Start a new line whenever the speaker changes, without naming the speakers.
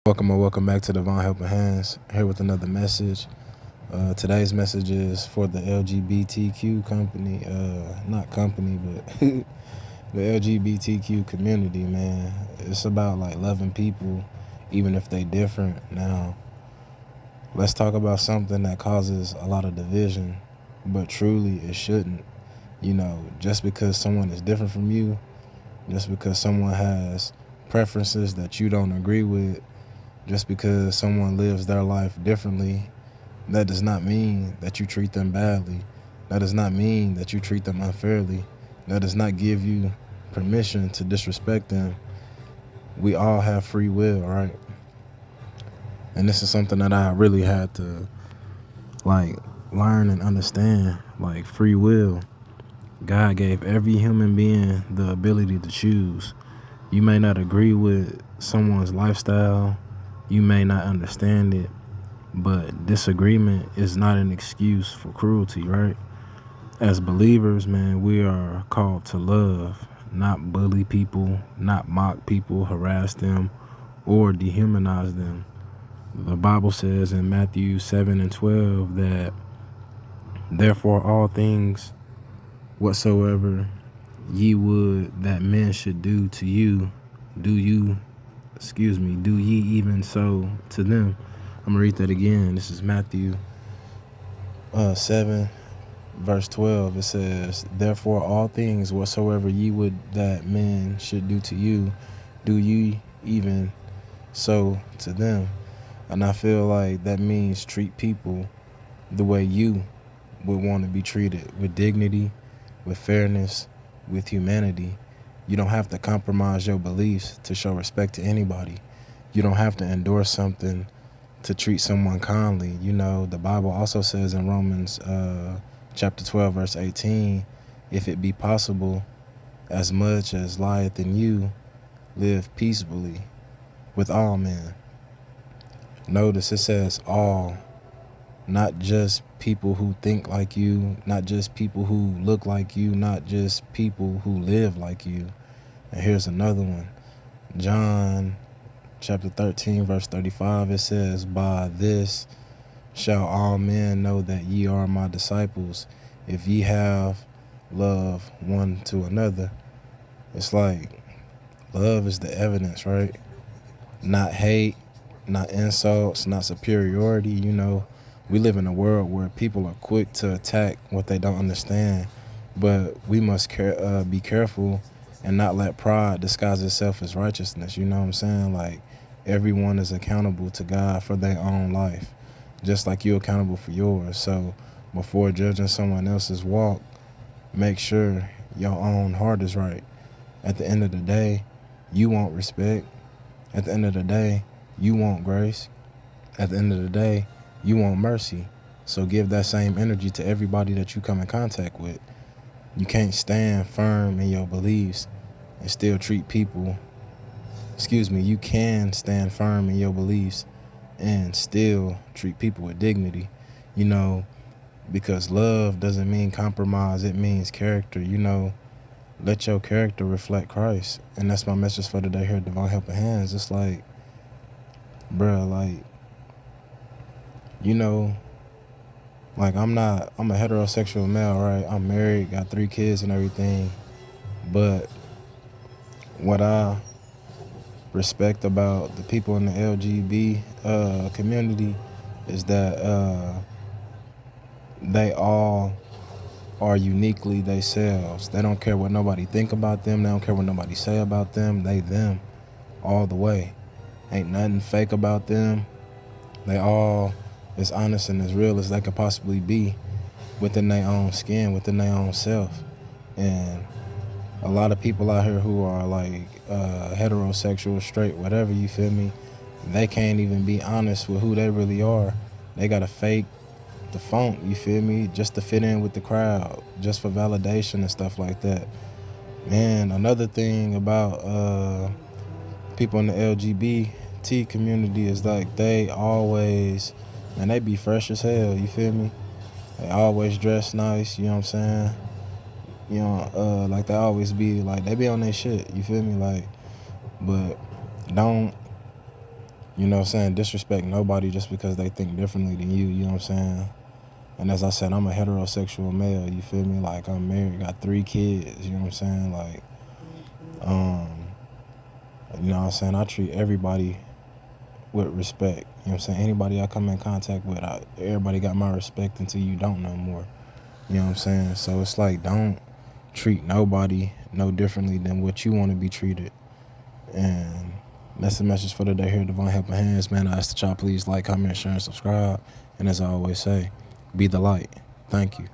Welcome back to Divine Helping Hands, here with another message. Today's message is for the LGBTQ company, not company, but the LGBTQ community, man. It's about like loving people, even if they different. Now, let's talk about something that causes a lot of division, but truly it shouldn't. Just because someone is different from you, just because someone has preferences that you don't agree with, just because someone lives their life differently, that does not mean that you treat them badly. That does not mean that you treat them unfairly. That does not give you permission to disrespect them. We all have free will, right? And this is something that I really had to learn and understand. Free will. God gave every human being the ability to choose. You may not agree with someone's lifestyle. You may not understand it, but disagreement is not an excuse for cruelty, right? As believers, man, we are called to love, not bully people, not mock people, harass them, or dehumanize them. The Bible says in Matthew 7:12 that therefore all things whatsoever ye would that men should do to you, do ye even so to them. I'm going to read that again. This is Matthew 7, verse 12. It says, therefore all things whatsoever ye would that men should do to you, do ye even so to them. And I feel like that means treat people the way you would want to be treated, with dignity, with fairness, with humanity. You don't have to compromise your beliefs to show respect to anybody. You don't have to endorse something to treat someone kindly. The Bible also says in Romans chapter 12, verse 18, if it be possible, as much as lieth in you, live peaceably with all men. Notice it says all, not just people who think like you, not just people who look like you, not just people who live like you. And here's another one. John chapter 13, verse 35, it says, by this shall all men know that ye are my disciples, if ye have love one to another. It's like love is the evidence, right? Not hate, not insults, not superiority. We live in a world where people are quick to attack what they don't understand, but we must be careful and not let pride disguise itself as righteousness. You know what I'm saying? Like, everyone is accountable to God for their own life, just like you're accountable for yours. So before judging someone else's walk, make sure your own heart is right. At the end of the day, you want respect. At the end of the day, you want grace. At the end of the day, you want mercy. So give that same energy to everybody that you come in contact with. You can't stand firm in your beliefs and still treat people. You can stand firm in your beliefs and still treat people with dignity. Because love doesn't mean compromise, it means character. Let your character reflect Christ. And that's my message for today here at Divine Helping Hands. It's like, bruh, I'm a heterosexual male, right? I'm married, got 3 kids and everything. But what I respect about the people in the LGB community is that they all are uniquely themselves. They don't care what nobody think about them. They don't care what nobody say about them. They them all the way. Ain't nothing fake about them. They all as honest and as real as they could possibly be within their own skin, within their own self. And a lot of people out here who are heterosexual, straight, whatever, you feel me, they can't even be honest with who they really are. They gotta fake the funk, you feel me, just to fit in with the crowd, just for validation and stuff like that. Man, another thing about people in the LGBT community is they always, man, they be fresh as hell, you feel me? They always dress nice, you know what I'm saying? They always be they be on their shit, you feel me? But don't you know what I'm saying, disrespect nobody just because they think differently than you, you know what I'm saying? And as I said, I'm a heterosexual male, you feel me? Like, I'm married, got 3 kids, you know what I'm saying? Like, you know what I'm saying? I treat everybody with respect, you know what I'm saying? Anybody I come in contact with, everybody got my respect until you don't no more, you know what I'm saying? So it's like, don't treat nobody no differently than what you want to be treated. And that's the message for today here at Divine Helping Hands, man. I ask that y'all please like, comment, share, and subscribe. And as I always say, be the light. Thank you.